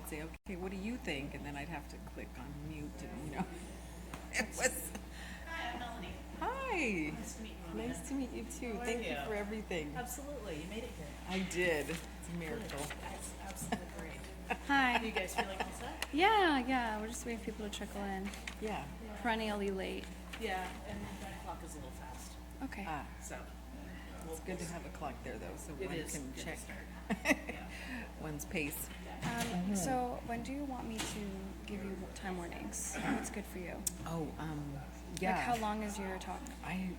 she'd say, okay, what do you think? And then I'd have to click on mute and, it was... Hi, I'm Melanie. Hi. Nice to meet you. Nice to meet you too. Thank you for everything. Absolutely, you made it here. I did. It's a miracle. That's absolutely great. Hi. Do you guys feeling all set? Yeah. We're just waiting for people to trickle in. Yeah. Perennially late. Yeah, and 9 o'clock is a little fast, Okay. so. It's good to have a clock there though, so It one is can good to check start. one's pace. So when do you want me to give you time warnings? What's good for you? Oh, yeah. Like how long is your talk? I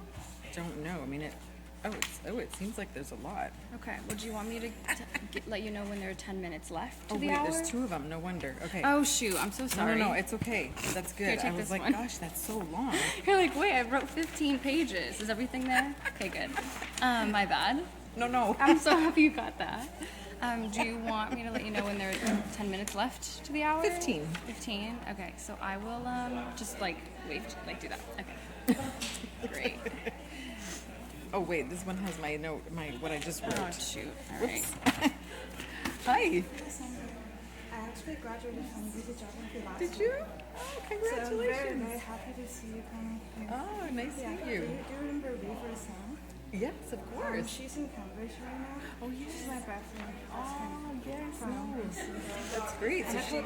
don't know. I mean, it seems like there's a lot. Okay. Would you want me to let you know when there are 10 minutes left to Oh, the wait, hour? there's 2 of them. No wonder. Okay. Oh shoot! I'm so sorry. No, it's okay. That's good. Here, take I was this like, one. gosh, that's so long. You're like, wait, I wrote 15 pages. Is everything there? Okay, good. My bad. No. I'm so happy you got that. Do you want me to let you know when there are 10 minutes left to the hour? 15. 15? Okay, so I will just like wait, like do that. Okay. Great. Oh, wait, this one has my note, what I just wrote. Oh, shoot. All right. Hi. I actually graduated from music geography last Did year. you? Oh, So I'm congratulations. very happy to see you come here. Oh, nice to meet Do you. you remember Reaver Sam? Yes, of course. She's in Cambridge right now. Oh, yes. She's my best friend. Oh, yes, From no. YSE. That's great. And So I she, told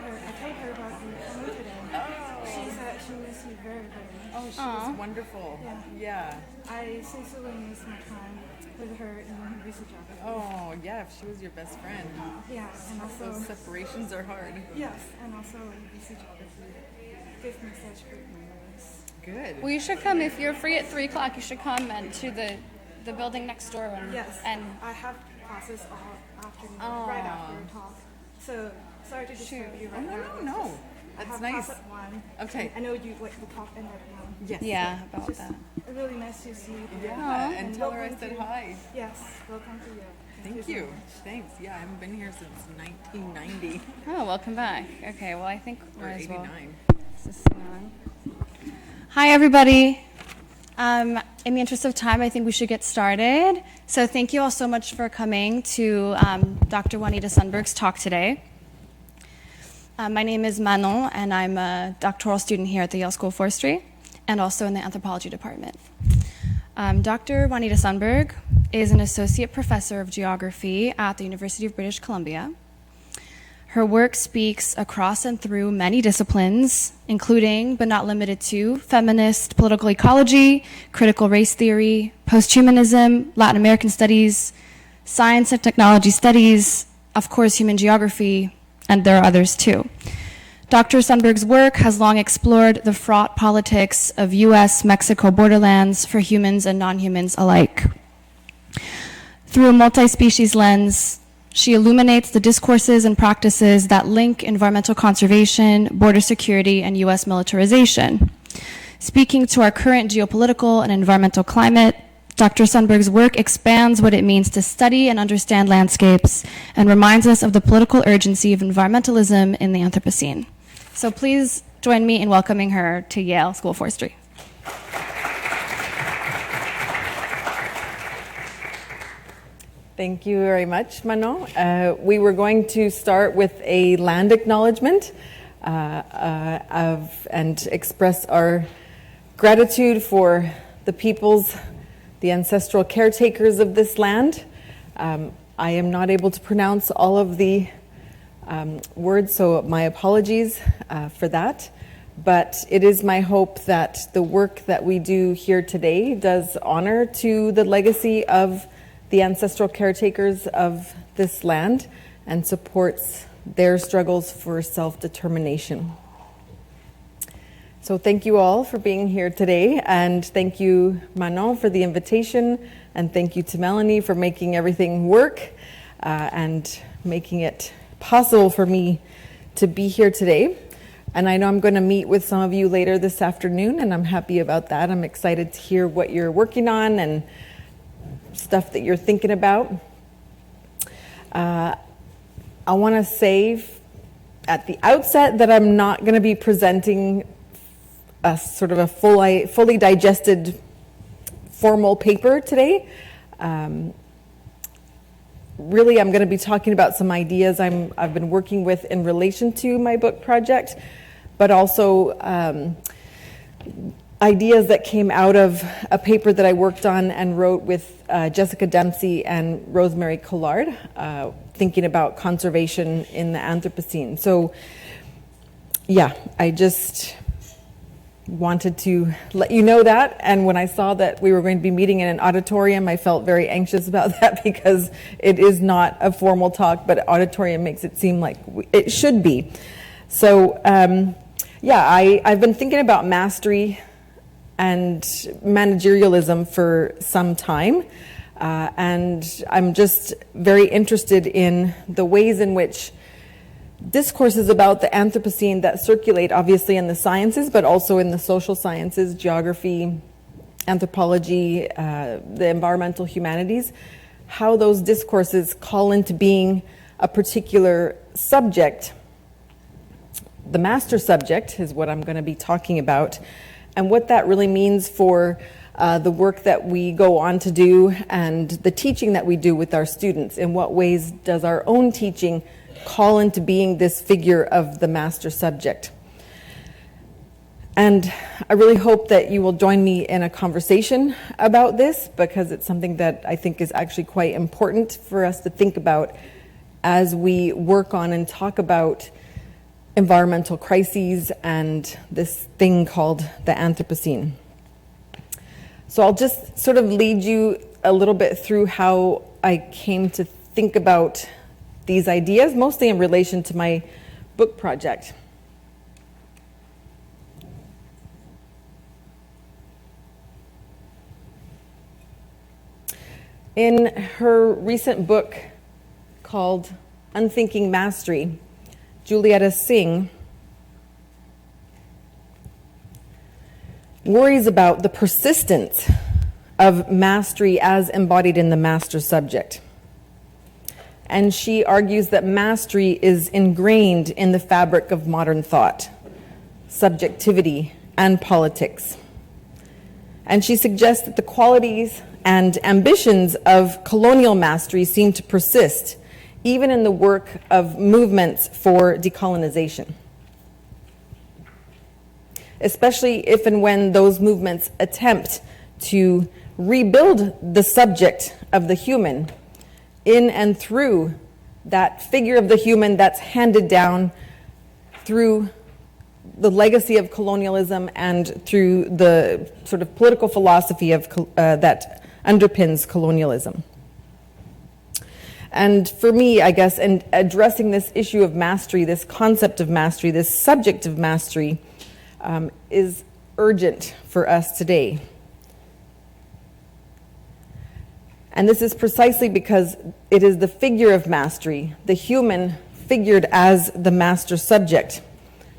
her about you coming today. She said she missed you very, very much. oh, she was wonderful. Yeah. I sincerely miss my time with her in music geography. Oh, yeah, if she was your best friend. Yeah, and also, Those separations are hard. yes, and also music geography gives me such great memories. Good. Well, you should come if you're free at 3 o'clock. You should come and to the building next door. Yes, And I have classes all afternoon, right after your talk. So sorry to disturb you right now. No. I That's have nice. class at 1. Okay. I know you like the talk ended at 1. Yes. yeah, about Just that. really nice to see you. Yeah, and And tell her I welcome said to- hi. Yes, welcome to you. Thank so you. much. Thanks. Yeah, I haven't been here since 1990 Oh, welcome back. Okay, well, I think or might as well. 89. Is this thing on? Hi, everybody. In the interest of time, I think we should get started. So thank you all so much for coming to Dr. Juanita Sundberg's talk today. My name is Manon, and I'm a doctoral student here at the Yale School of Forestry and also in the anthropology department. Dr. Juanita Sundberg is an associate professor of geography at the University of British Columbia. Her work speaks across and through many disciplines, including, but not limited to, feminist political ecology, critical race theory, posthumanism, Latin American studies, science and technology studies, of course, human geography, and there are others too. Dr. Sundberg's work has long explored the fraught politics of US-Mexico borderlands for humans and non-humans alike. Through a multi-species lens, she illuminates the discourses and practices that link environmental conservation, border security, and US militarization. Speaking to our current geopolitical and environmental climate, Dr. Sundberg's work expands what it means to study and understand landscapes and reminds us of the political urgency of environmentalism in the Anthropocene. So please join me in welcoming her to Yale School of Forestry. Thank you very much, Manon. We were going to start with a land acknowledgement and express our gratitude for the peoples, the ancestral caretakers of this land. I am not able to pronounce all of the words, so my apologies for that. But it is my hope that the work that we do here today does honor to the legacy of the ancestral caretakers of this land and supports their struggles for self-determination. So thank you all for being here today, and thank you, Manon, for the invitation, and thank you to Melanie for making everything work and making it possible for me to be here today. And I know I'm going to meet with some of you later this afternoon, and I'm happy about that. I'm excited to hear what you're working on and stuff that you're thinking about. I want to say at the outset that I'm not going to be presenting a sort of a fully digested formal paper today. really, I'm going to be talking about some ideas I've been working with in relation to my book project, but also ideas that came out of a paper that I worked on and wrote with Jessica Dempsey and Rosemary Collard, thinking about conservation in the Anthropocene. So, yeah, I just wanted to let you know that, and when I saw that we were going to be meeting in an auditorium, I felt very anxious about that because it is not a formal talk, but auditorium makes it seem like it should be. So yeah, I've been thinking about mastery and managerialism for some time, and I'm just very interested in the ways in which discourses about the Anthropocene that circulate obviously in the sciences, but also in the social sciences, geography, anthropology, the environmental humanities, how those discourses call into being a particular subject. The master subject is what I'm going to be talking about, and what that really means for the work that we go on to do and the teaching that we do with our students. In what ways does our own teaching call into being this figure of the master subject? And I really hope that you will join me in a conversation about this, because it's something that I think is actually quite important for us to think about as we work on and talk about environmental crises and this thing called the Anthropocene. So I'll just sort of lead you a little bit through how I came to think about these ideas, mostly in relation to my book project. In her recent book called Unthinking Mastery, Julietta Singh worries about the persistence of mastery as embodied in the master subject. And she argues that mastery is ingrained in the fabric of modern thought, subjectivity, and politics. And she suggests that the qualities and ambitions of colonial mastery seem to persist, even in the work of movements for decolonization, especially if and when those movements attempt to rebuild the subject of the human in and through that figure of the human that's handed down through the legacy of colonialism and through the sort of political philosophy of that underpins colonialism. And for me, I guess, in addressing this issue of mastery, this concept of mastery, this subject of mastery, is urgent for us today. And this is precisely because it is the figure of mastery, the human figured as the master subject,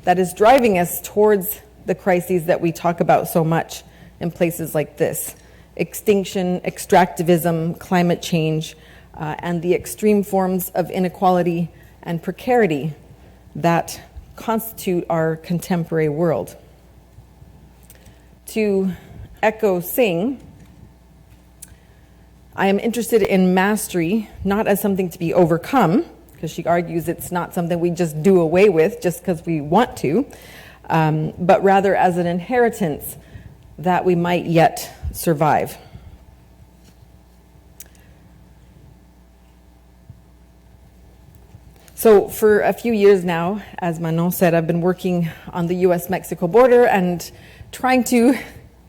that is driving us towards the crises that we talk about so much in places like this: extinction, extractivism, climate change, and the extreme forms of inequality and precarity that constitute our contemporary world. To echo Singh, I am interested in mastery not as something to be overcome, because she argues it's not something we just do away with just because we want to, but rather as an inheritance that we might yet survive. So for a few years now, as Manon said, I've been working on the US-Mexico border and trying to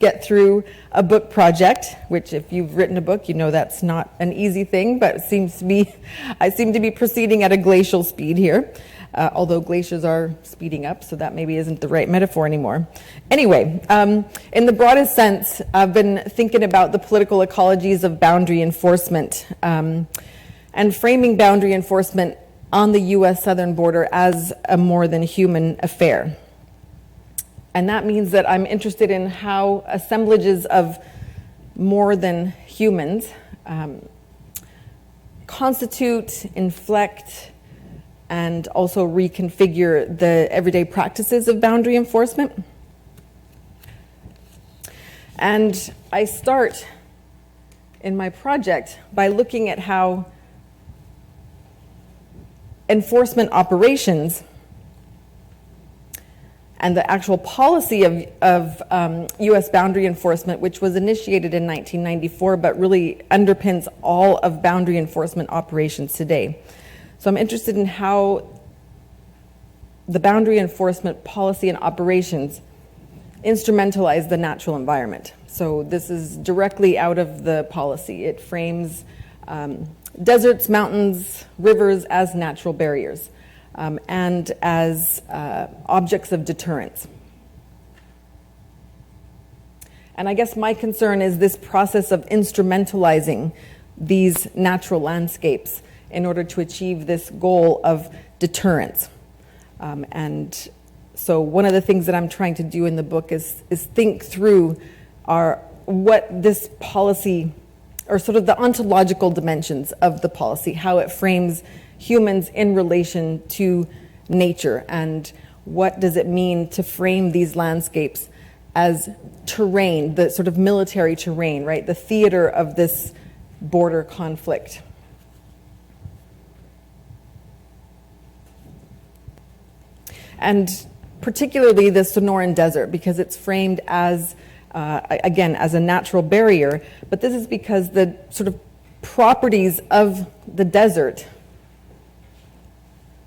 get through a book project, which if you've written a book, you know that's not an easy thing, but I seem to be proceeding at a glacial speed here, although glaciers are speeding up, so that maybe isn't the right metaphor anymore. Anyway, in the broadest sense, I've been thinking about the political ecologies of boundary enforcement and framing boundary enforcement on the US southern border as a more than human affair. And that means that I'm interested in how assemblages of more than humans constitute, inflect, and also reconfigure the everyday practices of boundary enforcement. And I start in my project by looking at how enforcement operations and the actual policy of U.S. boundary enforcement, which was initiated in 1994, but really underpins all of boundary enforcement operations today. So I'm interested in how the boundary enforcement policy and operations instrumentalize the natural environment. So this is directly out of the policy. It frames deserts, mountains, rivers as natural barriers. And as objects of deterrence. And I guess my concern is this process of instrumentalizing these natural landscapes in order to achieve this goal of deterrence. And so one of the things that I'm trying to do in the book is think through what this policy, or sort of the ontological dimensions of the policy, how it frames humans in relation to nature, and what does it mean to frame these landscapes as terrain, the sort of military terrain, right? The theater of this border conflict. And particularly the Sonoran Desert, because it's framed as, again, as a natural barrier, but this is because the sort of properties of the desert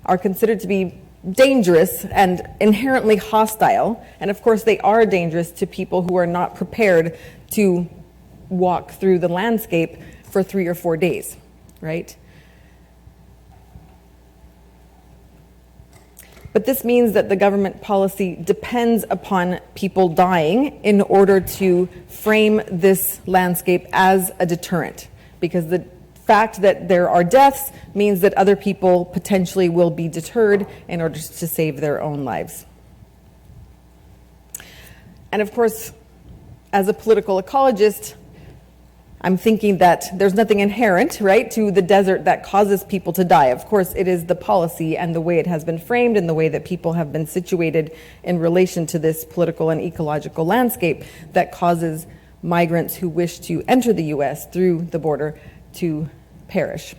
are considered to be dangerous and inherently hostile. And of course, they are dangerous to people who are not prepared to walk through the landscape for 3 or 4 days, right? But this means that the government policy depends upon people dying in order to frame this landscape as a deterrent, because the fact that there are deaths means that other people potentially will be deterred in order to save their own lives. And of course, as a political ecologist, I'm thinking that there's nothing inherent, right, to the desert that causes people to die. Of course, it is the policy and the way it has been framed and the way that people have been situated in relation to this political and ecological landscape that causes migrants who wish to enter the U.S. through the border to perish.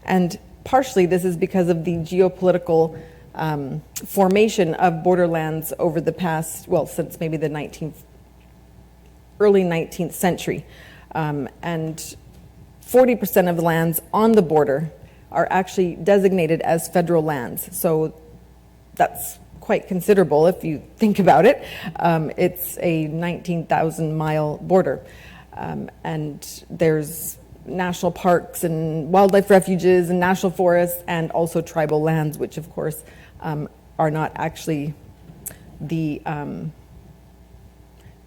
And partially this is because of the geopolitical formation of borderlands over the past, well, since maybe the early 19th century. And 40% of the lands on the border are actually designated as federal lands. So that's quite considerable if you think about it. It's a 19,000-mile border. And there's national parks and wildlife refuges and national forests and also tribal lands, which of course are not actually the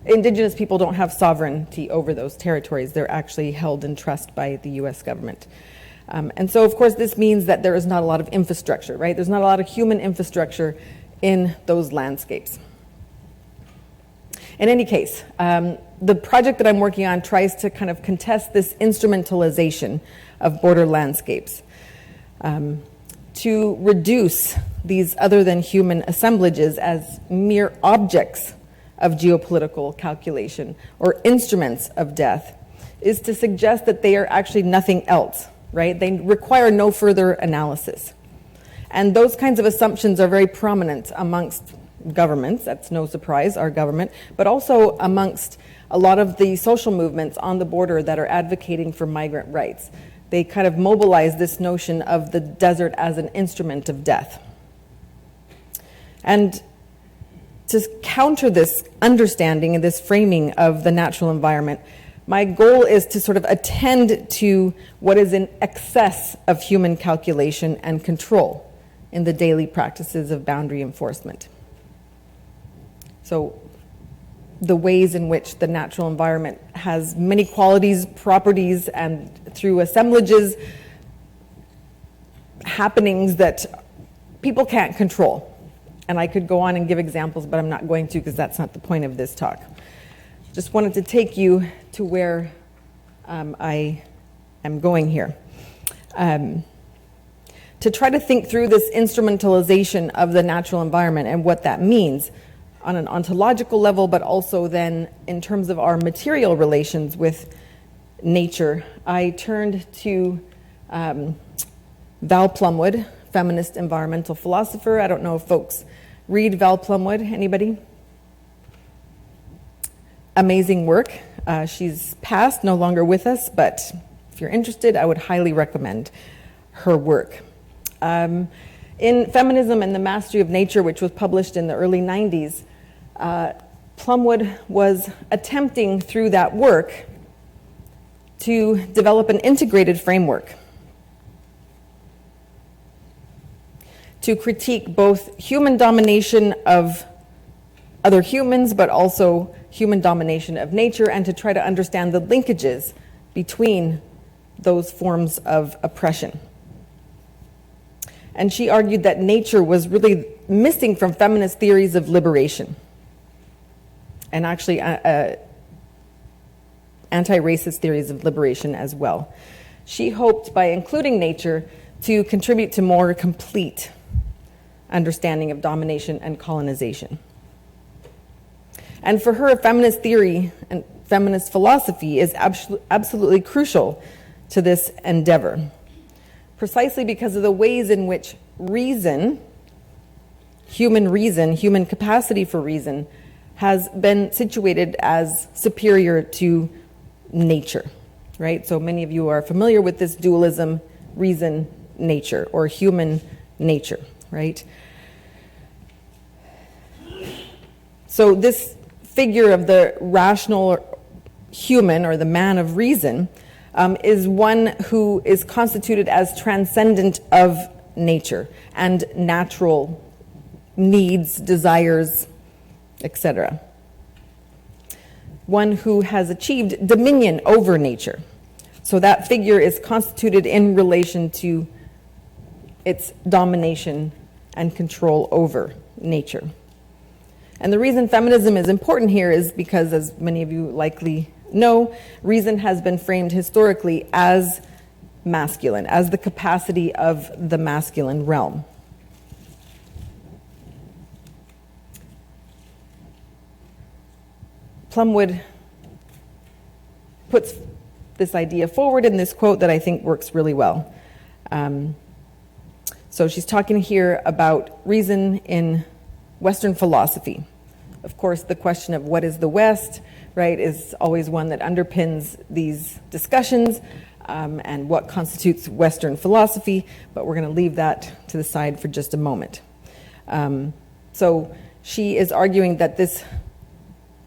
indigenous people don't have sovereignty over those territories. They're actually held in trust by the US government. And so of course this means that there is not a lot of infrastructure, right? There's not a lot of human infrastructure in those landscapes. In any case, the project that I'm working on tries to kind of contest this instrumentalization of border landscapes to reduce these other than human assemblages as mere objects of geopolitical calculation or instruments of death is to suggest that they are actually nothing else, right? They require no further analysis. And those kinds of assumptions are very prominent amongst governments, that's no surprise, our government, but also amongst a lot of the social movements on the border that are advocating for migrant rights. They kind of mobilize this notion of the desert as an instrument of death. And to counter this understanding and this framing of the natural environment, my goal is to sort of attend to what is in excess of human calculation and control in the daily practices of boundary enforcement. So the ways in which the natural environment has many qualities, properties, and through assemblages, happenings that people can't control. And I could go on and give examples, but I'm not going to because that's not the point of this talk. Just wanted to take you to where I am going here. To try to think through this instrumentalization of the natural environment and what that means on an ontological level, but also then in terms of our material relations with nature, I turned to Val Plumwood, feminist environmental philosopher. I don't know if folks read Val Plumwood. Anybody? Amazing work. She's passed, no longer with us, but if you're interested, I would highly recommend her work. In Feminism and the Mastery of Nature, which was published in the early 90s, Plumwood was attempting through that work to develop an integrated framework to critique both human domination of other humans, but also human domination of nature, and to try to understand the linkages between those forms of oppression. And she argued that nature was really missing from feminist theories of liberation, and actually anti-racist theories of liberation as well. She hoped by including nature to contribute to more complete understanding of domination and colonization. And for her, feminist theory and feminist philosophy is absolutely crucial to this endeavor, precisely because of the ways in which reason, human capacity for reason, has been situated as superior to nature, right? So many of you are familiar with this dualism, reason, nature, or human nature, right? So this figure of the rational human, or the man of reason, is one who is constituted as transcendent of nature and natural needs, desires, etc. One who has achieved dominion over nature. So that figure is constituted in relation to its domination and control over nature. And the reason feminism is important here is because, as many of you likely know, reason has been framed historically as masculine, as the capacity of the masculine realm. Plumwood puts this idea forward in this quote that I think works really well. So she's talking here about reason in Western philosophy. Of course, the question of what is the West, right, is always one that underpins these discussions, and what constitutes Western philosophy, but we're going to leave that to the side for just a moment. So she is arguing that this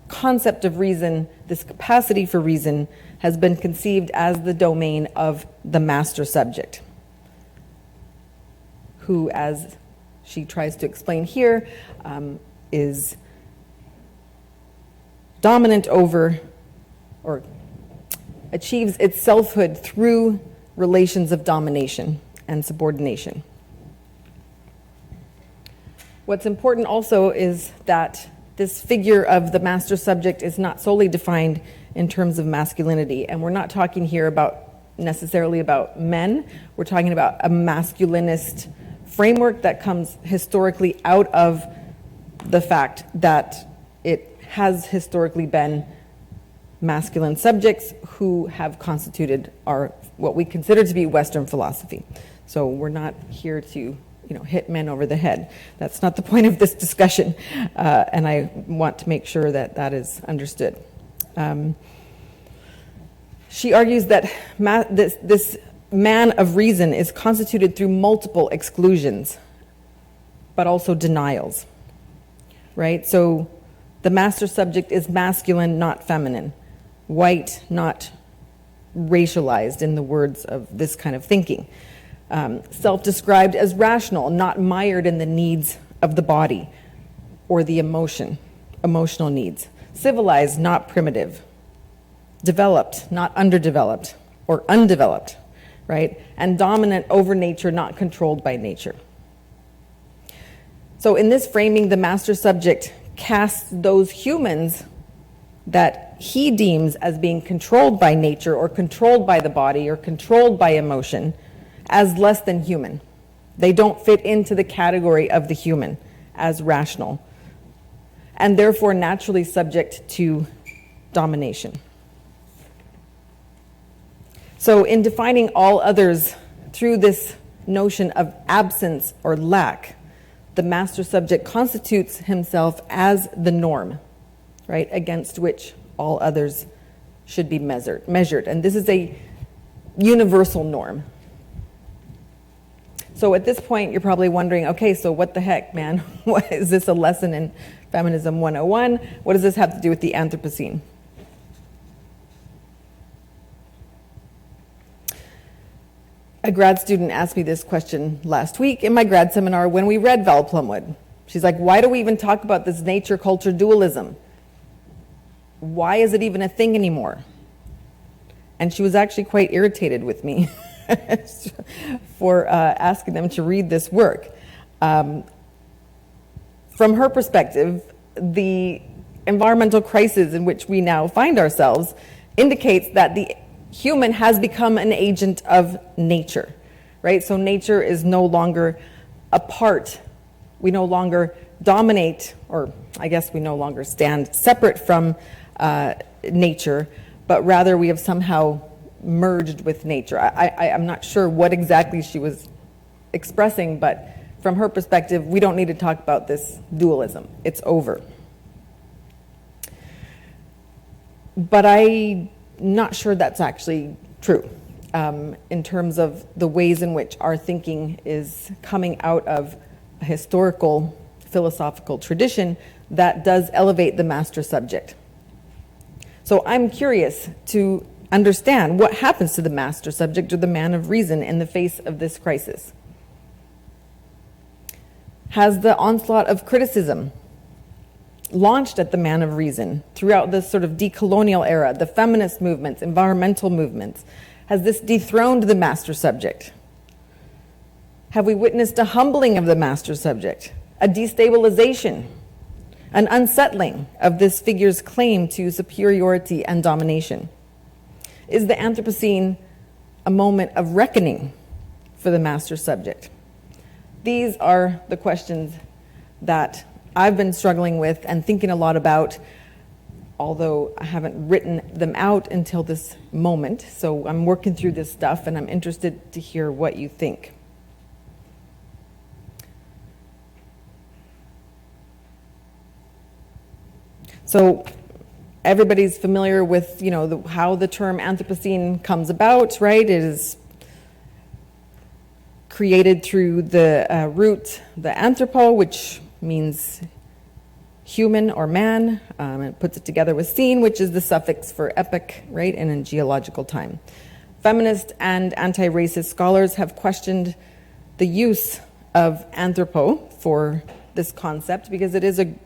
concept of reason, this capacity for reason, has been conceived as the domain of the master subject, who, as she tries to explain here, is dominant over, or achieves its selfhood through relations of domination and subordination. What's important also is that this figure of the master subject is not solely defined in terms of masculinity, and we're not talking here necessarily about men. We're talking about a masculinist framework that comes historically out of the fact that it has historically been masculine subjects who have constituted what we consider to be Western philosophy. So we're not here to hit men over the head. That's not the point of this discussion, and I want to make sure that that is understood. She argues that this man of reason is constituted through multiple exclusions, but also denials, right? So the master subject is masculine, not feminine, white, not racialized, in the words of this kind of thinking. Self-described as rational, not mired in the needs of the body or the emotional needs. Civilized, not primitive. Developed, not underdeveloped or undeveloped, right? And dominant over nature, not controlled by nature. So in this framing, the master subject casts those humans that he deems as being controlled by nature or controlled by the body or controlled by emotion as less than human. They don't fit into the category of the human as rational, and therefore naturally subject to domination. So in defining all others through this notion of absence or lack, the master subject constitutes himself as the norm, right, against which all others should be measured. And this is a universal norm. So at this point, you're probably wondering, okay, so what the heck, man? What, is this a lesson in Feminism 101? What does this have to do with the Anthropocene? A grad student asked me this question last week in my grad seminar when we read Val Plumwood. She's like, why do we even talk about this nature-culture dualism? Why is it even a thing anymore? And she was actually quite irritated with me for asking them to read this work. From her perspective, the environmental crisis in which we now find ourselves indicates that the human has become an agent of nature, right? So nature is no longer a part. We no longer dominate, or I guess we no longer stand separate from nature, but rather we have somehow merged with nature. I'm not sure what exactly she was expressing, but from her perspective, we don't need to talk about this dualism. It's over. But I'm not sure that's actually true in terms of the ways in which our thinking is coming out of a historical philosophical tradition that does elevate the master subject. So I'm curious to understand what happens to the master subject or the man of reason in the face of this crisis. Has the onslaught of criticism launched at the man of reason throughout this sort of decolonial era, the feminist movements, environmental movements, has this dethroned the master subject? Have we witnessed a humbling of the master subject, a destabilization, an unsettling of this figure's claim to superiority and domination? Is the Anthropocene a moment of reckoning for the master subject? These are the questions that I've been struggling with and thinking a lot about, although I haven't written them out until this moment. So I'm working through this stuff and I'm interested to hear what you think. So everybody's familiar with, how the term Anthropocene comes about, right? It is created through the root, the anthropo, which means human or man. It puts it together with scene, which is the suffix for epoch, right, and in geological time. Feminist and anti-racist scholars have questioned the use of anthropo for this concept because it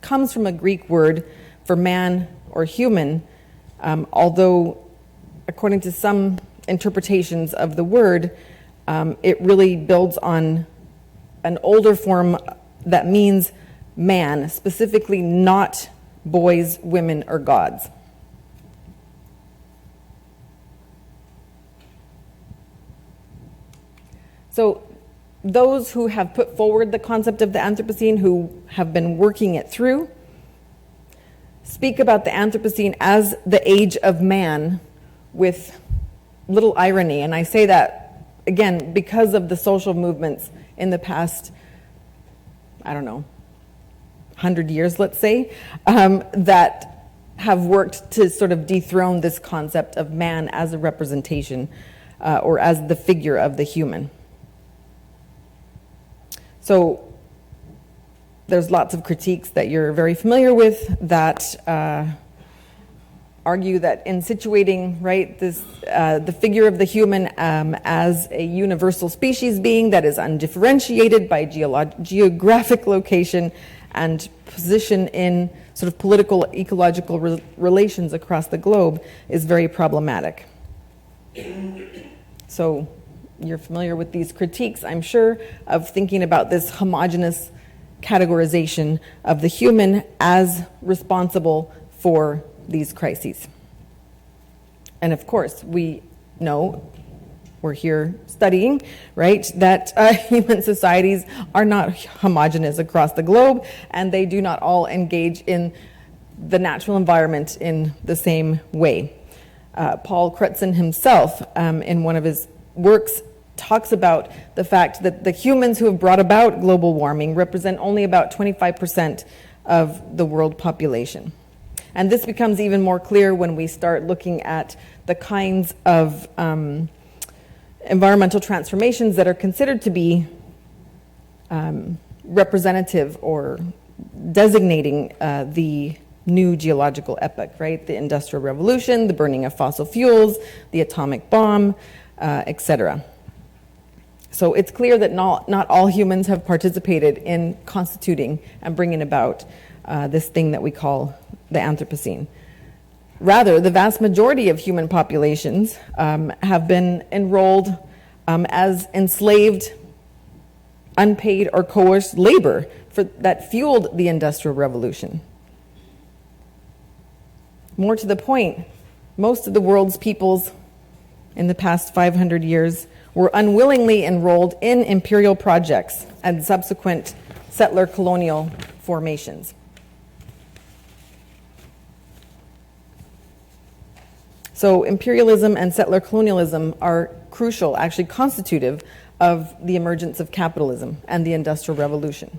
comes from a Greek word for man or human, although according to some interpretations of the word, it really builds on an older form that means man, specifically not boys, women, or gods. So those who have put forward the concept of the Anthropocene, who have been working it through, speak about the Anthropocene as the age of man with little irony. And I say that, again, because of the social movements in the past, 100 years, let's say, that have worked to sort of dethrone this concept of man as a representation or as the figure of the human. So there's lots of critiques that you're very familiar with that argue that in situating, right, this the figure of the human as a universal species being that is undifferentiated by geographic location and position in sort of political, ecological relations across the globe is very problematic. So you're familiar with these critiques, I'm sure, of thinking about this homogeneous categorization of the human as responsible for these crises. And of course, we know, we're here studying, right, that human societies are not homogeneous across the globe, and they do not all engage in the natural environment in the same way. Paul Crutzen himself, in one of his works, talks about the fact that the humans who have brought about global warming represent only about 25% of the world population. And this becomes even more clear when we start looking at the kinds of environmental transformations that are considered to be representative or designating the new geological epoch, right? The Industrial Revolution, the burning of fossil fuels, the atomic bomb, etc. So it's clear that not all humans have participated in constituting and bringing about this thing that we call the Anthropocene. Rather, the vast majority of human populations have been enrolled as enslaved, unpaid or coerced labor that fueled the Industrial Revolution. More to the point, most of the world's peoples in the past 500 years were unwillingly enrolled in imperial projects and subsequent settler colonial formations. So imperialism and settler colonialism are crucial, actually constitutive of the emergence of capitalism and the Industrial Revolution.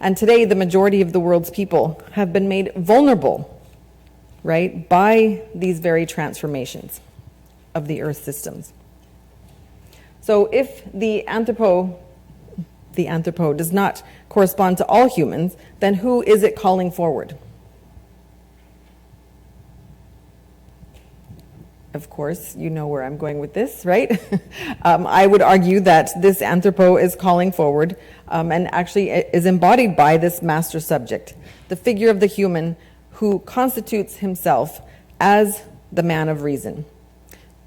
And today, the majority of the world's people have been made vulnerable, right, by these very transformations of the Earth systems. So if the anthropo does not correspond to all humans, then who is it calling forward? Of course, you know where I'm going with this, right? I would argue that this anthropo is calling forward and actually is embodied by this master subject, the figure of the human who constitutes himself as the man of reason,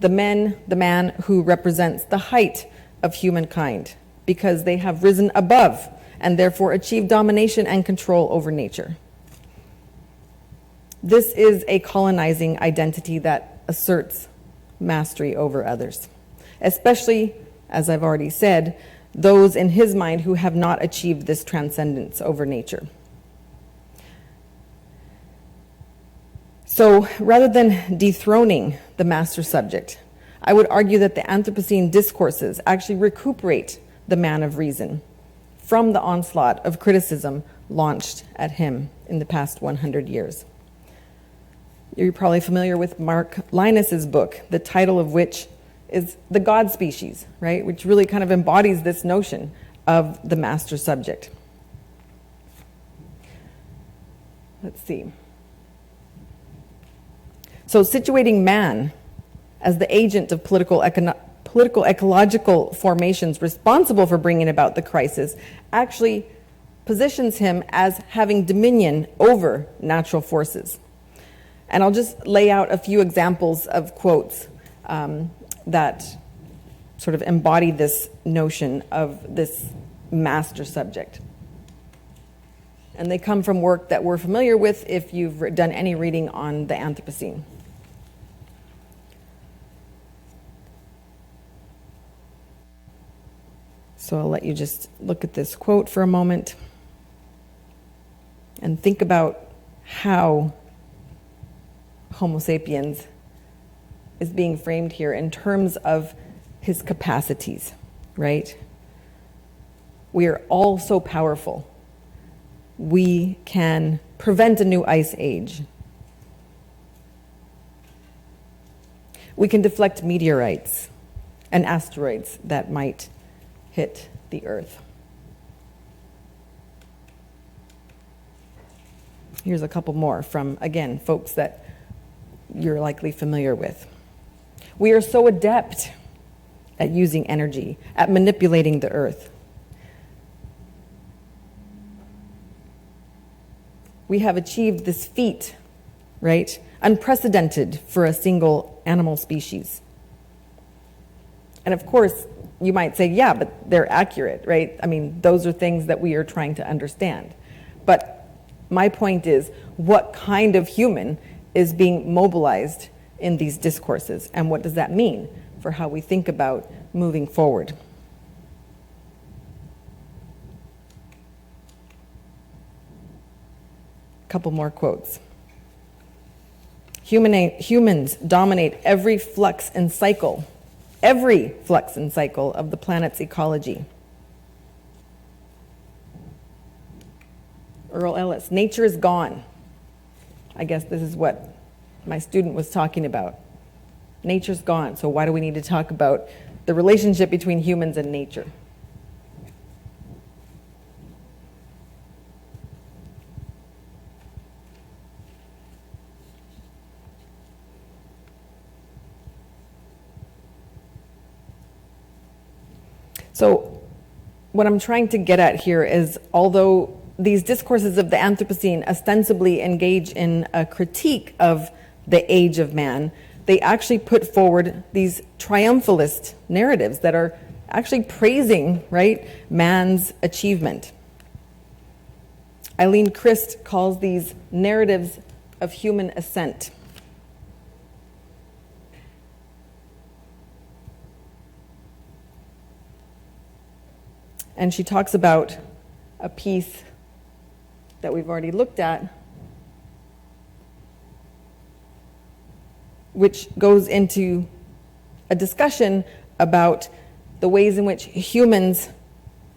the man who represents the height of humankind because they have risen above and therefore achieved domination and control over nature. This is a colonizing identity that asserts mastery over others, especially, as I've already said, those in his mind who have not achieved this transcendence over nature. So rather than dethroning the master subject, I would argue that the Anthropocene discourses actually recuperate the man of reason from the onslaught of criticism launched at him in the past 100 years. You're probably familiar with Mark Linus's book, the title of which is The God Species, right? Which really kind of embodies this notion of the master subject. Let's see. So situating man as the agent of political ecological formations responsible for bringing about the crisis actually positions him as having dominion over natural forces. And I'll just lay out a few examples of quotes that sort of embody this notion of this master subject. And they come from work that we're familiar with if you've done any reading on the Anthropocene. So I'll let you just look at this quote for a moment and think about how Homo sapiens is being framed here in terms of his capacities, right? We are all so powerful. We can prevent a new ice age. We can deflect meteorites and asteroids that might hit the Earth. Here's a couple more from, again, folks that you're likely familiar with. We are so adept at using energy, at manipulating the Earth. We have achieved this feat, right? Unprecedented for a single animal species. And of course, you might say, yeah, but they're accurate, right? I mean, those are things that we are trying to understand. But my point is, what kind of human is being mobilized in these discourses, and what does that mean for how we think about moving forward? A couple more quotes. Humans dominate every flux and cycle every flux and cycle of the planet's ecology. Earl Ellis, nature is gone. I guess this is what my student was talking about. Nature's gone, so why do we need to talk about the relationship between humans and nature? So what I'm trying to get at here is, although these discourses of the Anthropocene ostensibly engage in a critique of the age of man, they actually put forward these triumphalist narratives that are actually praising, right, man's achievement. Eileen Christ calls these narratives of human ascent. And she talks about a piece that we've already looked at, which goes into a discussion about the ways in which humans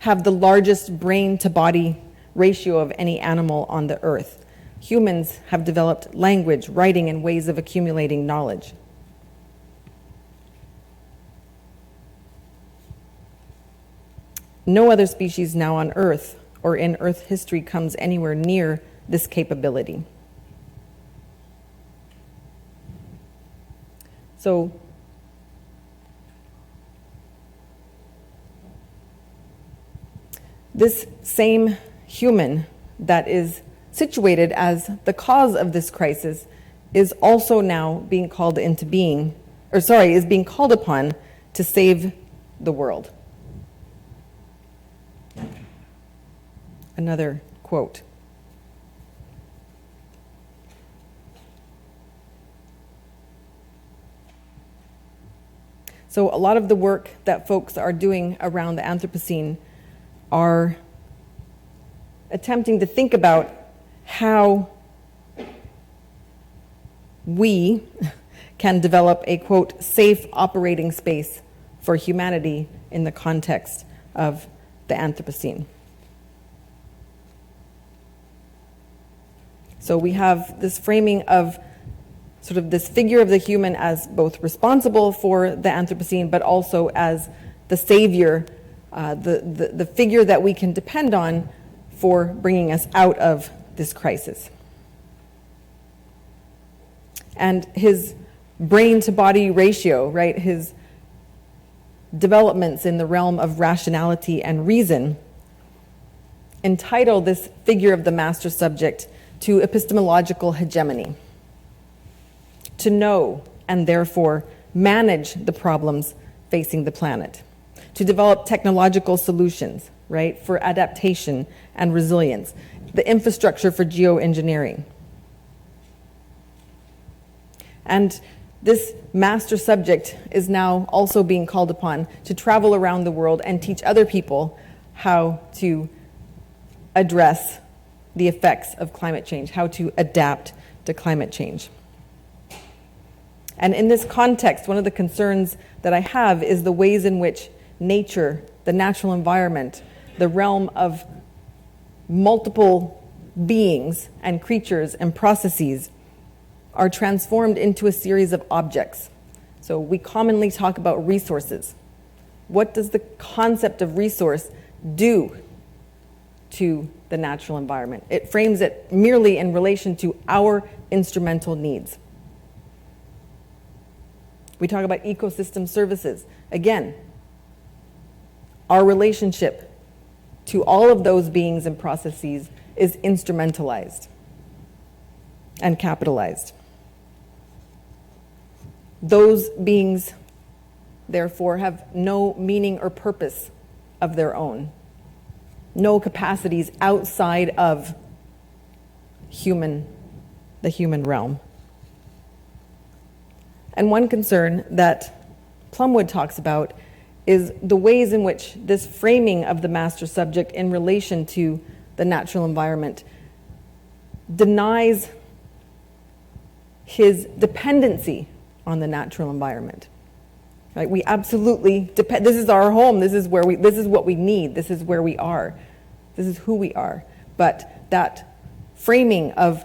have the largest brain-to-body ratio of any animal on the earth. Humans have developed language, writing, and ways of accumulating knowledge. No other species now on Earth or in Earth history comes anywhere near this capability. So, this same human that is situated as the cause of this crisis is also now being called into being, is being called upon to save the world. Another quote. So a lot of the work that folks are doing around the Anthropocene are attempting to think about how we can develop a, quote, safe operating space for humanity in the context of the Anthropocene. So we have this framing of sort of this figure of the human as both responsible for the Anthropocene, but also as the savior, the figure that we can depend on for bringing us out of this crisis. And his brain-to-body ratio, right, his developments in the realm of rationality and reason entitle this figure of the master subject to epistemological hegemony, to know and therefore manage the problems facing the planet, to develop technological solutions, right, for adaptation and resilience, the infrastructure for geoengineering. And this master subject is now also being called upon to travel around the world and teach other people how to address the effects of climate change, how to adapt to climate change. And in this context, one of the concerns that I have is the ways in which nature, the natural environment, the realm of multiple beings and creatures and processes are transformed into a series of objects. So we commonly talk about resources. What does the concept of resource do to the natural environment? It frames it merely in relation to our instrumental needs. We talk about ecosystem services. Again, our relationship to all of those beings and processes is instrumentalized and capitalized. Those beings, therefore, have no meaning or purpose of their own, no capacities outside of the human realm. And one concern that Plumwood talks about is the ways in which this framing of the master subject in relation to the natural environment denies his dependency on the natural environment. Right? We absolutely depend. This is our home. This is where we. This is what we need. This is where we are. This is who we are. But that framing of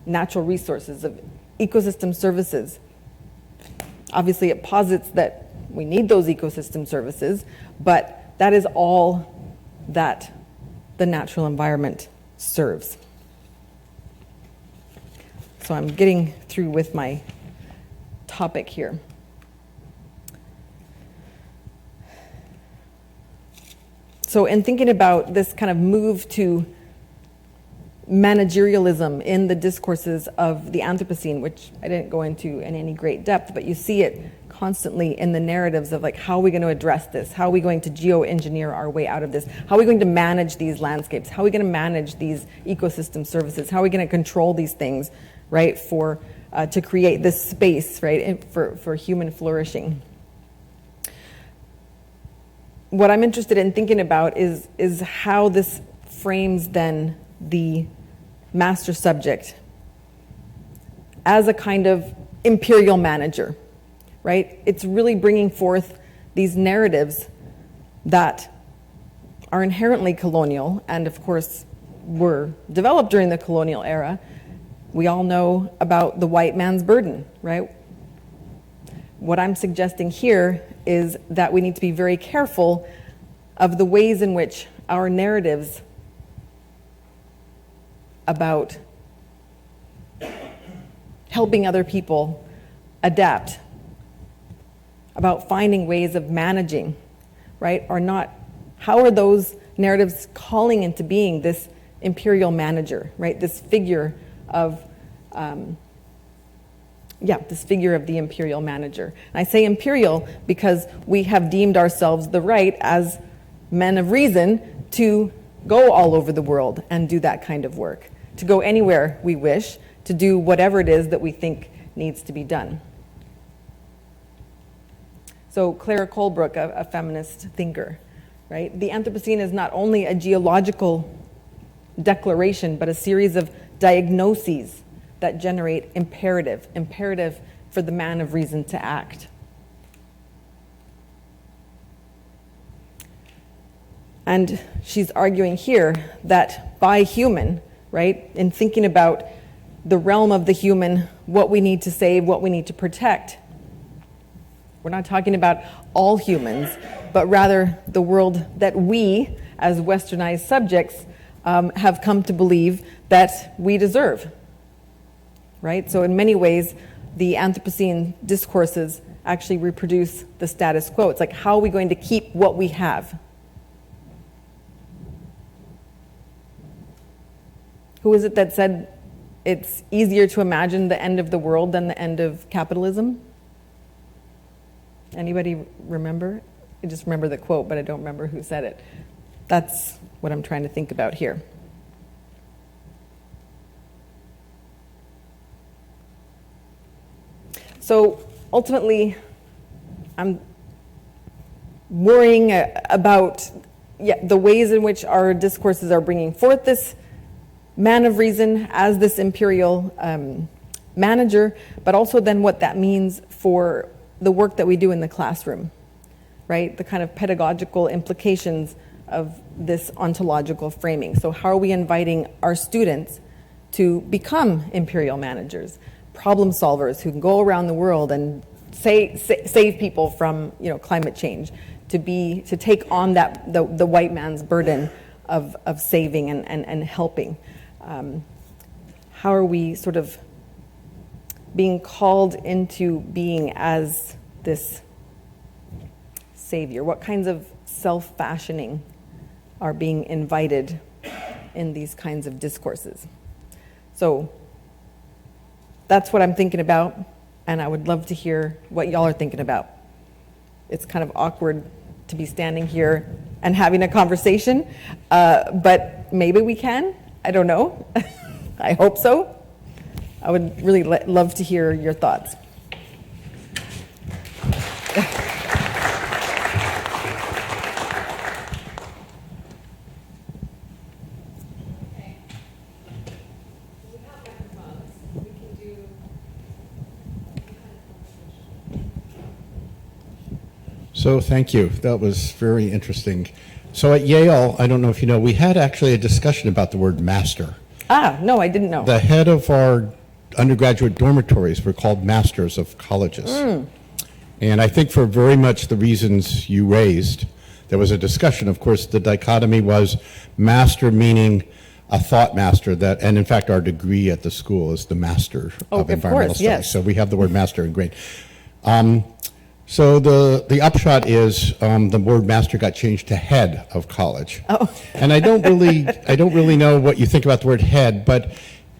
natural resources, of ecosystem services, obviously it posits that we need those ecosystem services, but that is all that the natural environment serves. So I'm getting through with my topic here. So in thinking about this kind of move to managerialism in the discourses of the Anthropocene, which I didn't go into in any great depth, but you see it constantly in the narratives of like, how are we going to address this? How are we going to geoengineer our way out of this? How are we going to manage these landscapes? How are we going to manage these ecosystem services? How are we going to control these things, right, for to create this space, right, for human flourishing? What I'm interested in thinking about is how this frames then the master subject as a kind of imperial manager, right? It's really bringing forth these narratives that are inherently colonial and, of course, were developed during the colonial era. We all know about the white man's burden, right? What I'm suggesting here is that we need to be very careful of the ways in which our narratives about helping other people adapt, about finding ways of managing, right, are not, how are those narratives calling into being this imperial manager, right, this figure of this figure of the imperial manager. And I say imperial because we have deemed ourselves the right as men of reason to go all over the world and do that kind of work, to go anywhere we wish, to do whatever it is that we think needs to be done. So Clara Colebrook, a feminist thinker, right? The Anthropocene is not only a geological declaration, but a series of diagnoses that generate imperative for the man of reason to act. And she's arguing here that by human, right, in thinking about the realm of the human, what we need to save, what we need to protect, we're not talking about all humans, but rather the world that we, as westernized subjects, have come to believe that we deserve. Right? So in many ways, the Anthropocene discourses actually reproduce the status quo. It's like, how are we going to keep what we have? Who is it that said it's easier to imagine the end of the world than the end of capitalism? Anybody remember? I just remember the quote, but I don't remember who said it. That's what I'm trying to think about here. So ultimately, I'm worrying about the ways in which our discourses are bringing forth this man of reason as this imperial manager, but also then what that means for the work that we do in the classroom, right? The kind of pedagogical implications of this ontological framing. So how are we inviting our students to become imperial managers, problem solvers who can go around the world and save people from climate change, to take on that the white man's burden of saving and helping? How are we sort of being called into being as this savior? What kinds of self-fashioning are being invited in these kinds of discourses? So that's what I'm thinking about, and I would love to hear what y'all are thinking about. It's kind of awkward to be standing here and having a conversation, but maybe we can. I don't know. I hope so. I would really love to hear your thoughts. So thank you. That was very interesting. So at Yale, I don't know if you know, we had actually a discussion about the word master. Ah, no, I didn't know. The head of our undergraduate dormitories were called masters of colleges. And I think for very much the reasons you raised, there was a discussion. Of course, the dichotomy was master meaning a thought master that, and in fact, our degree at the school is the master of environmental studies. Yes. So we have the word master ingrained. So the upshot is the word master got changed to head of college. Oh. And I don't really know what you think about the word head, but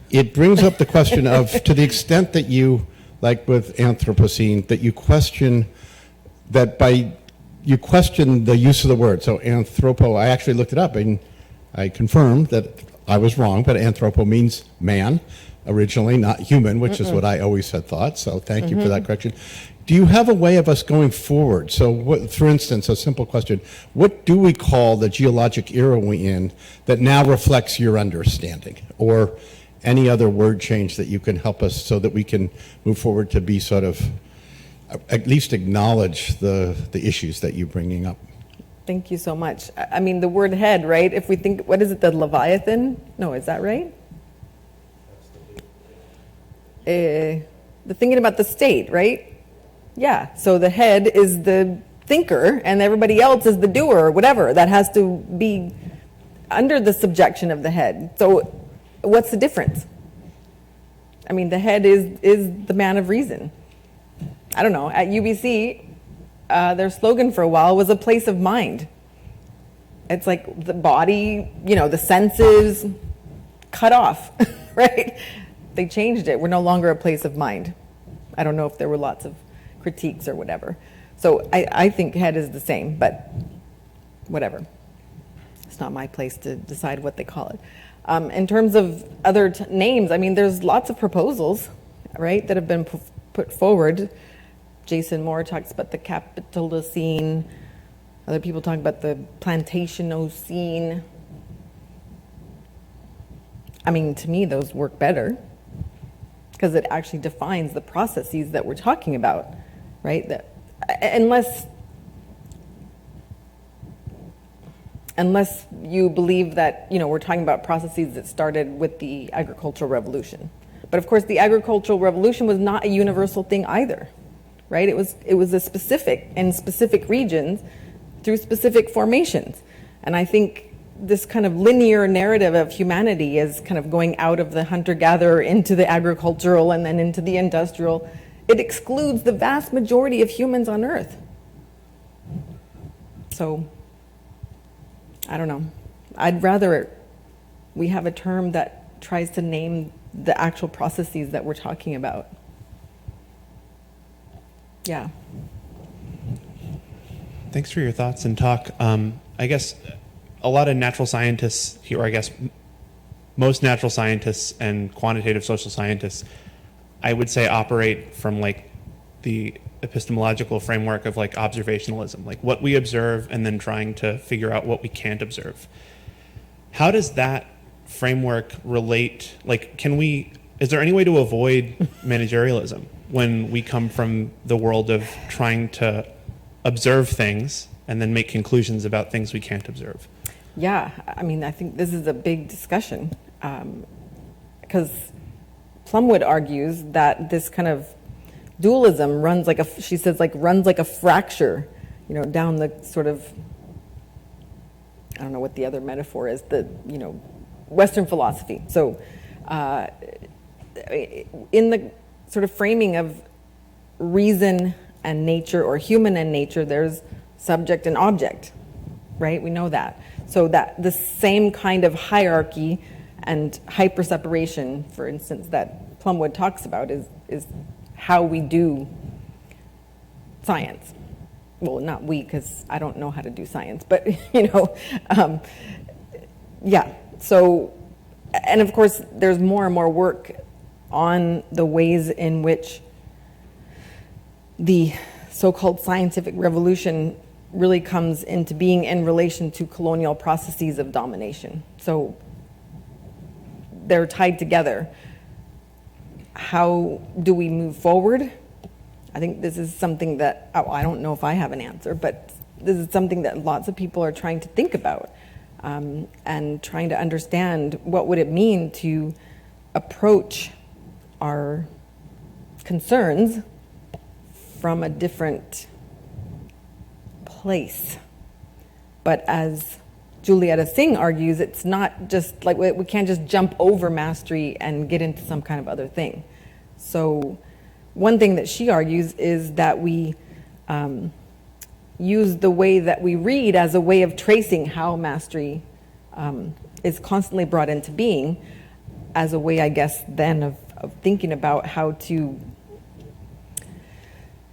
it brings up the question of, to the extent that you, like with Anthropocene, that you question you question the use of the word. So anthropo, I actually looked it up and I confirmed that I was wrong, but anthropo means man originally, not human, which is what I always had thought. So thank you for that correction. Do you have a way of us going forward? So what, for instance, a simple question, what do we call the geologic era we're in that now reflects your understanding? Or any other word change that you can help us so that we can move forward to be sort of, at least acknowledge the issues that you're bringing up? Thank you so much. I mean, the word head, right? If we think, what is it, the Leviathan? No, is that right? The thinking about the state, right? Yeah, so the head is the thinker and everybody else is the doer or whatever. That has to be under the subjection of the head. So what's the difference? I mean, the head is the man of reason. I don't know, at UBC, their slogan for a while was a place of mind. It's like the body, the senses cut off, right? They changed it. We're no longer a place of mind. I don't know if there were lots of critiques or whatever. So I think head is the same, but whatever. It's not my place to decide what they call it. In terms of other names, I mean, there's lots of proposals, right, that have been put forward. Jason Moore talks about the Capitalocene. Other people talk about the Plantationocene. I mean, to me, those work better because it actually defines the processes that we're talking about, right? That, unless you believe that, we're talking about processes that started with the agricultural revolution. But of course, the agricultural revolution was not a universal thing either, right? It was a specific in specific regions through specific formations. And I think this kind of linear narrative of humanity is kind of going out of the hunter-gatherer into the agricultural and then into the industrial. It excludes the vast majority of humans on Earth. So, I don't know. I'd rather we have a term that tries to name the actual processes that we're talking about. Yeah. Thanks for your thoughts and talk. I guess a lot of natural scientists here, or I guess most natural scientists and quantitative social scientists, I would say operate from like the epistemological framework of like observationalism, like what we observe and then trying to figure out what we can't observe. How does that framework relate? Like, is there any way to avoid managerialism when we come from the world of trying to observe things and then make conclusions about things we can't observe? Yeah, I mean, I think this is a big discussion because Plumwood argues that this kind of dualism runs like runs like a fracture, down the sort of, I don't know what the other metaphor is, the, Western philosophy. So in the sort of framing of reason and nature, or human and nature, there's subject and object, right? We know that. So that the same kind of hierarchy and hyper-separation, for instance, that Plumwood talks about is how we do science. Well, not we, because I don't know how to do science, but, yeah. So, and of course, there's more and more work on the ways in which the so-called scientific revolution really comes into being in relation to colonial processes of domination. So they're tied together. How do we move forward? I think this is something that, I don't know if I have an answer, but this is something that lots of people are trying to think about, and trying to understand what would it mean to approach our concerns from a different place. But as Julietta Singh argues, it's not just like we can't just jump over mastery and get into some kind of other thing. So one thing that she argues is that we use the way that we read as a way of tracing how mastery is constantly brought into being, as a way, I guess, then of thinking about how to,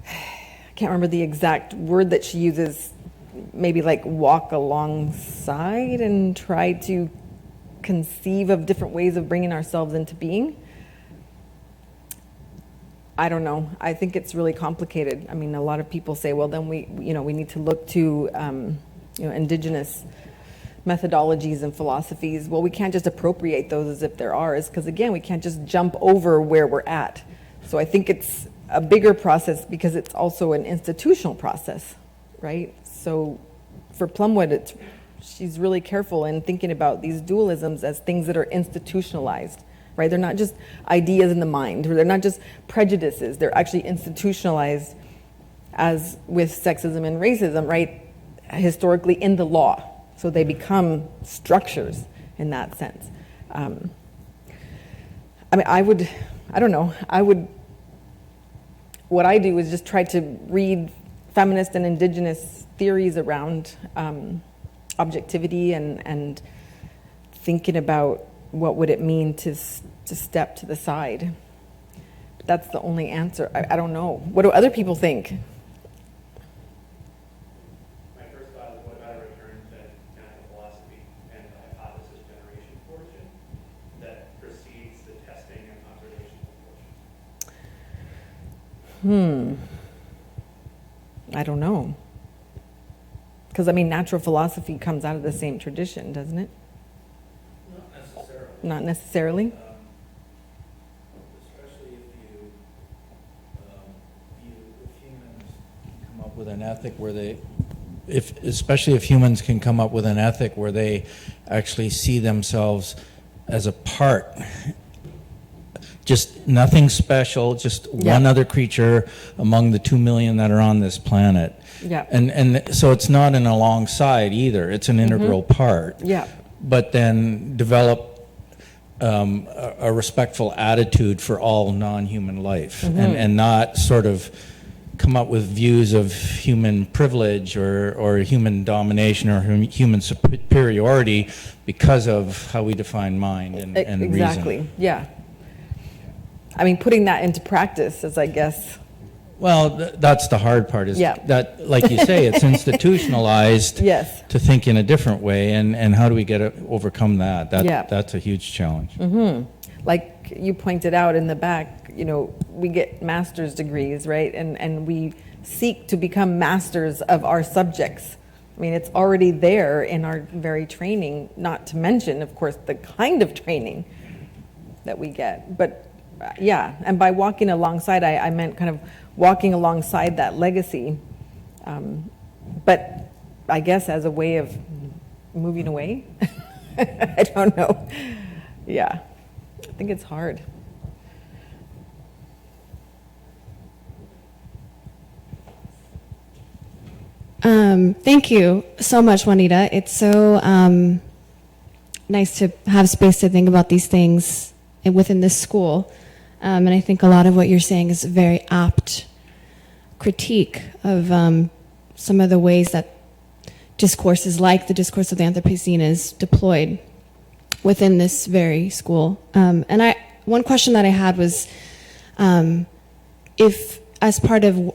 I can't remember the exact word that she uses, maybe like walk alongside and try to conceive of different ways of bringing ourselves into being. I don't know. I think it's really complicated. I mean, a lot of people say, well, then we need to look to, indigenous methodologies and philosophies. Well, we can't just appropriate those as if they're ours, because again, we can't just jump over where we're at. So I think it's a bigger process because it's also an institutional process, right? So for Plumwood, she's really careful in thinking about these dualisms as things that are institutionalized, right? They're not just ideas in the mind, or they're not just prejudices. They're actually institutionalized, as with sexism and racism, right? Historically in the law. So they become structures in that sense. I mean, what I do is just try to read feminist and indigenous theories around objectivity and thinking about what would it mean to step to the side. That's the only answer. I don't know. What do other people think? My first thought is, what about a return to natural philosophy and the hypothesis generation portion that precedes the testing and observational portion? I don't know. Because, I mean, natural philosophy comes out of the same tradition, doesn't it? Not necessarily. Not necessarily? Especially if humans come up with an ethic where especially if humans can come up with an ethic where they actually see themselves as a part, just nothing special, just one other creature among the 2 million that are on this planet. Yeah. And so it's not an alongside either, it's an integral part. Yeah. But then develop a respectful attitude for all non-human life, and not sort of come up with views of human privilege or human domination or human superiority because of how we define mind and exactly. reason. Yeah. I mean, putting that into practice is, I guess. Well, that's the hard part, is that, like you say, it's institutionalized Yes. to think in a different way, and how do we overcome that? That's a huge challenge. Like you pointed out in the back, we get master's degrees, right? And we seek to become masters of our subjects. I mean, it's already there in our very training, not to mention, of course, the kind of training that we get. But yeah, and by walking alongside, I meant kind of walking alongside that legacy, but I guess as a way of moving away. I don't know. Yeah, I think it's hard. Thank you so much, Juanita. It's so nice to have space to think about these things within this school. And I think a lot of what you're saying is a very apt critique of some of the ways that discourses like the discourse of the Anthropocene is deployed within this very school. And one question that I had was, if as part of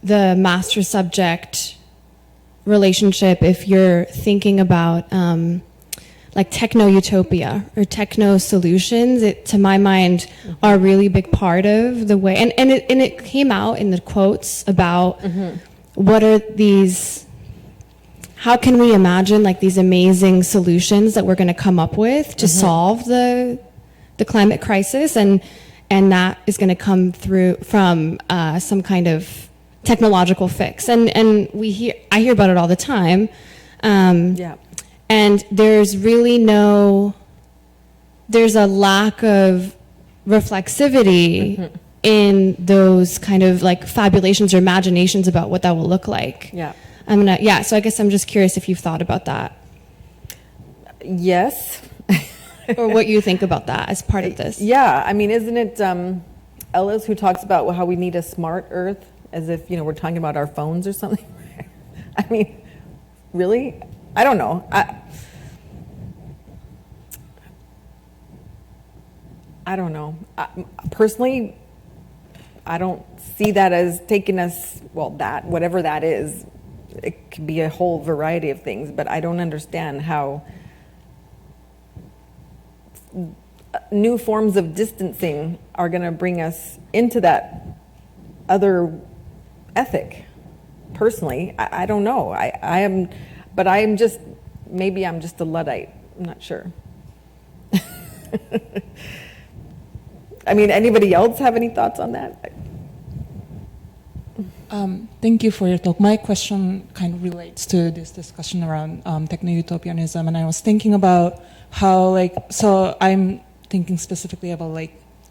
the master subject relationship, if you're thinking about like techno-utopia or techno-solutions, to my mind, are a really big part of the way. And it came out in the quotes about what are these, how can we imagine like these amazing solutions that we're going to come up with to solve the climate crisis. And and that is going to come through from some kind of technological fix. And I hear about it all the time. Yeah. And there's a lack of reflexivity in those kind of like fabulations or imaginations about what that will look like. Yeah. So I guess I'm just curious if you've thought about that Yes. or what you think about that as part of this. Yeah, I mean, isn't it Ellis who talks about how we need a smart Earth, as if, you know, we're talking about our phones or something? I mean, really? I don't know. I don't know. Personally, I don't see that as taking us, well, that, whatever that is, it could be a whole variety of things, but I don't understand how new forms of distancing are going to bring us into that other ethic. Personally, I don't know. But I'm just, maybe I'm just a Luddite. I'm not sure. I mean, anybody else have any thoughts on that? Thank you for your talk. My question kind of relates to this discussion around techno-utopianism, and I was thinking about how, so I'm thinking specifically about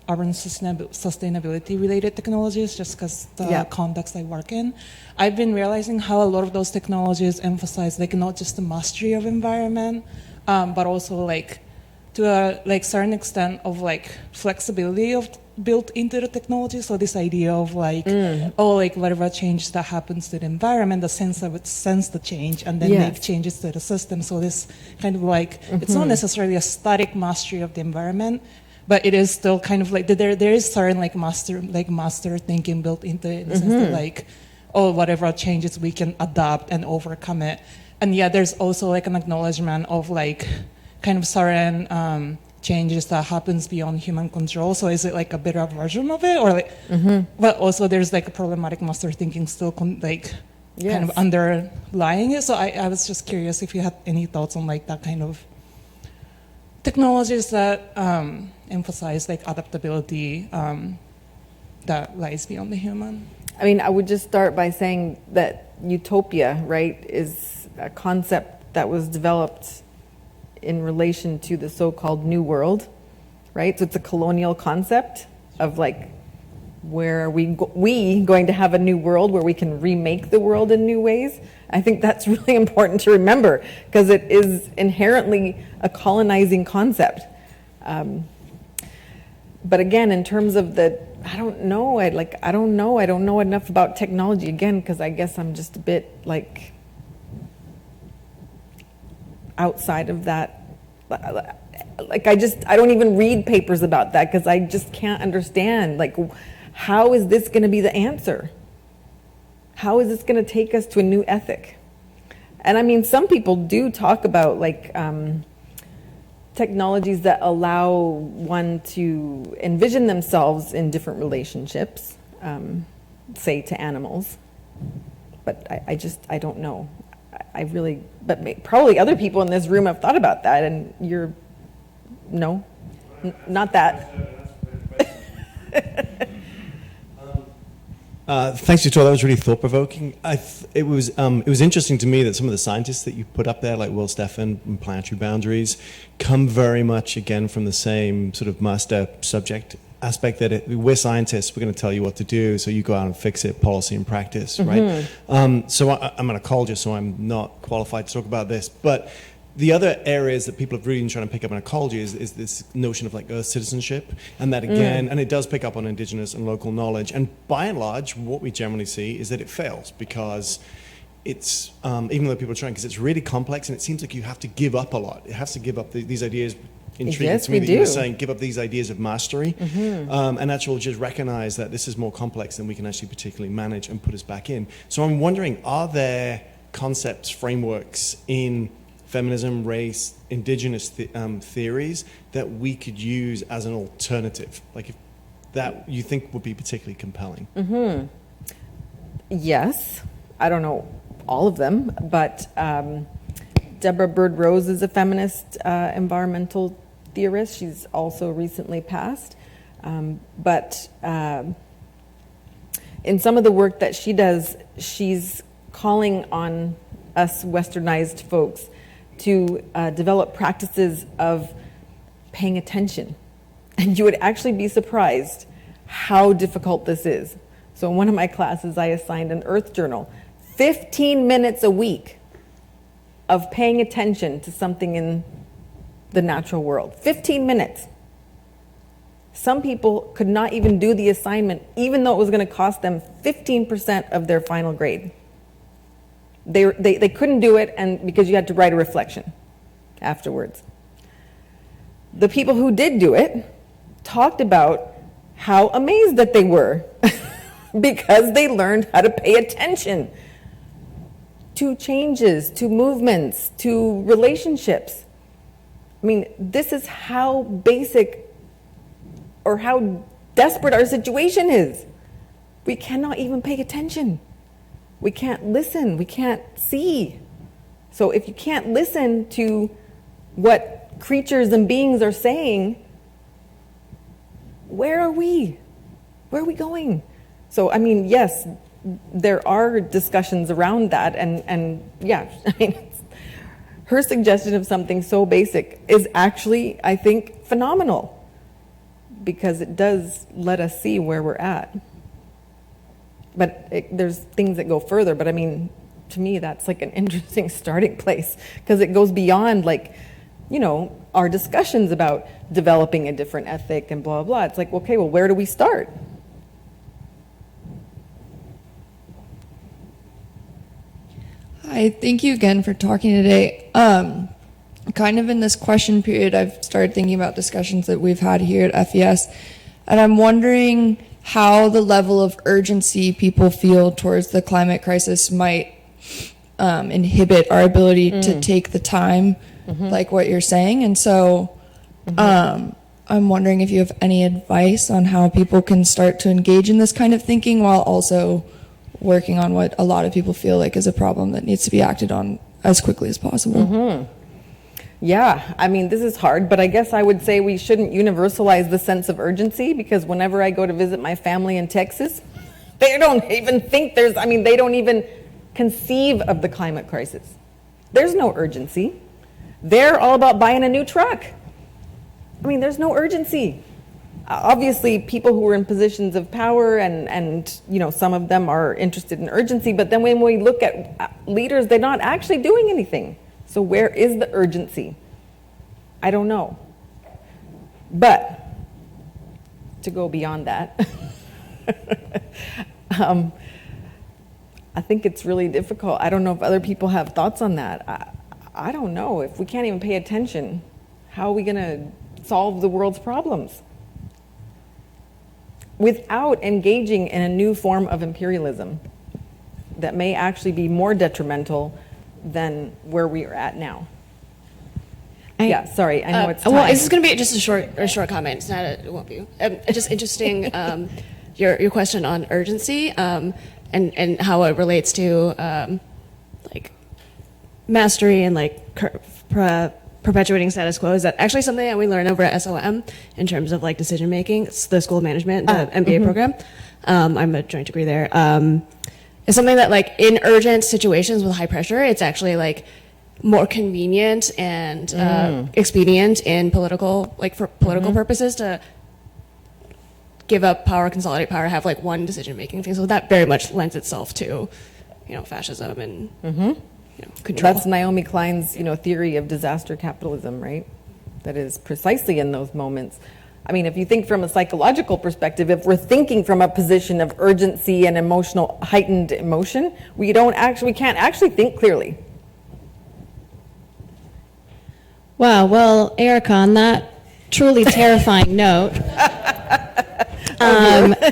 urban sustainability related technologies, just because the context I work in. I've been realizing how a lot of those technologies emphasize not just the mastery of environment, but also to a certain extent of flexibility of built into the technology. So this idea of whatever change that happens to the environment, the sensor would sense the change and then make changes to the system. So this kind of it's not necessarily a static mastery of the environment, but it is still kind of there is certain master thinking built into it in the sense that whatever changes we can adapt and overcome it. And there's also an acknowledgement of kind of certain changes that happens beyond human control. So is it a better version of it, or but also there's a problematic master thinking still kind of underlying it. So I was just curious if you had any thoughts on that kind of technologies that emphasize adaptability that lies beyond the human. I mean, I would just start by saying that utopia, right, is a concept that was developed in relation to the so-called New World, right? So it's a colonial concept of where are we going to have a new world where we can remake the world in new ways. I think that's really important to remember because it is inherently a colonizing concept. But again, in terms of I don't know. I don't know enough about technology again because I guess I'm just a bit outside of that. I don't even read papers about that because I just can't understand how is this going to be the answer? How is this going to take us to a new ethic? And I mean, some people do talk about technologies that allow one to envision themselves in different relationships, say to animals, but I don't know. But probably other people in this room have thought about that, and not that. Thanks, Victoria. That was really thought-provoking. It was interesting to me that some of the scientists that you put up there, like Will Steffen and Planetary Boundaries, come very much again from the same sort of master-subject aspect that we're scientists, we're going to tell you what to do, so you go out and fix it, policy and practice, right? So I'm an ecologist, so I'm not qualified to talk about this, but the other areas that people have really been trying to pick up in ecology is this notion of Earth citizenship, and that again, and it does pick up on indigenous and local knowledge, and by and large, what we generally see is that it fails because it's, even though people are trying, because it's really complex and it seems like you have to give up a lot. It has to give up these ideas. Intriguing to me that you were saying give up these ideas of mastery and actually just recognize that this is more complex than we can actually particularly manage and put us back in. So I'm wondering, are there concepts, frameworks in feminism, race, indigenous theories that we could use as an alternative, if that you think would be particularly compelling? Yes, I don't know all of them, but Deborah Bird Rose is a feminist environmental theorist. She's also recently passed. But in some of the work that she does, she's calling on us westernized folks to develop practices of paying attention. And you would actually be surprised how difficult this is. So in one of my classes, I assigned an Earth journal, 15 minutes a week of paying attention to something in the natural world. 15 minutes. Some people could not even do the assignment, even though it was going to cost them 15% of their final grade. They couldn't do it, and because you had to write a reflection afterwards. The people who did do it talked about how amazed that they were because they learned how to pay attention to changes, to movements, to relationships. I mean, this is how basic or how desperate our situation is. We cannot even pay attention. We can't listen. We can't see. So if you can't listen to what creatures and beings are saying, where are we? Where are we going? So, I mean, yes, there are discussions around that, and yeah, I mean, her suggestion of something so basic is actually, I think, phenomenal, because it does let us see where we're at. But there's things that go further, but I mean, to me, that's like an interesting starting place, because it goes beyond, like, you know, our discussions about developing a different ethic and blah, blah, blah. It's like, okay, well, where do we start? Hi, thank you again for talking today. Kind of in this question period, I've started thinking about discussions that we've had here at FES, and I'm wondering how the level of urgency people feel towards the climate crisis might inhibit our ability to take the time, like what you're saying. And so I'm wondering if you have any advice on how people can start to engage in this kind of thinking while also working on what a lot of people feel like is a problem that needs to be acted on as quickly as possible. Yeah, I mean, this is hard, but I guess I would say we shouldn't universalize the sense of urgency, because whenever I go to visit my family in Texas, they don't even think there's, I mean, they don't even conceive of the climate crisis. There's no urgency. They're all about buying a new truck. I mean, there's no urgency. Obviously, people who are in positions of power and you know, some of them are interested in urgency, but then when we look at leaders, they're not actually doing anything. So where is the urgency? I don't know. But to go beyond that, I think it's really difficult. I don't know if other people have thoughts on that. I don't know. If we can't even pay attention, how are we going to solve the world's problems? Without engaging in a new form of imperialism that may actually be more detrimental than where we are at now. Yeah, sorry, I know it's time. Well, this is going to be just a short comment. It's not it won't be. Just interesting, your question on urgency and how it relates to like mastery and like perpetuating status quo. Is that actually something that we learn over at SOM in terms of like decision making? It's the School of Management, the MBA program. I'm a joint degree there. It's something that like in urgent situations with high pressure, it's actually like more convenient and expedient in political, like for political purposes, to give up power, consolidate power, have like one decision making thing. So that very much lends itself to, you know, fascism and you know, control. That's Naomi Klein's, you know, theory of disaster capitalism, right? That is precisely in those moments. I mean, if you think from a psychological perspective, if we're thinking from a position of urgency and emotional, heightened emotion, we can't actually think clearly. Wow. Well, Erica, on that truly terrifying note,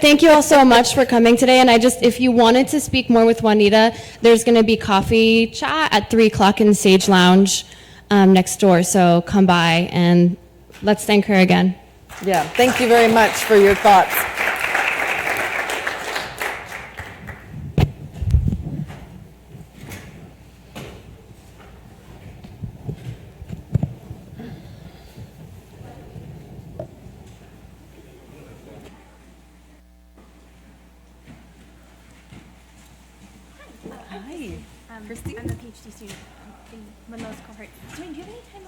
thank you all so much for coming today. And if you wanted to speak more with Juanita, there's going to be coffee chat at 3:00 in Sage Lounge next door. So come by and let's thank her again. Yeah, thank you very much for your thoughts. Christy? I'm a PhD student in Monroe's cohort. So, do you have any time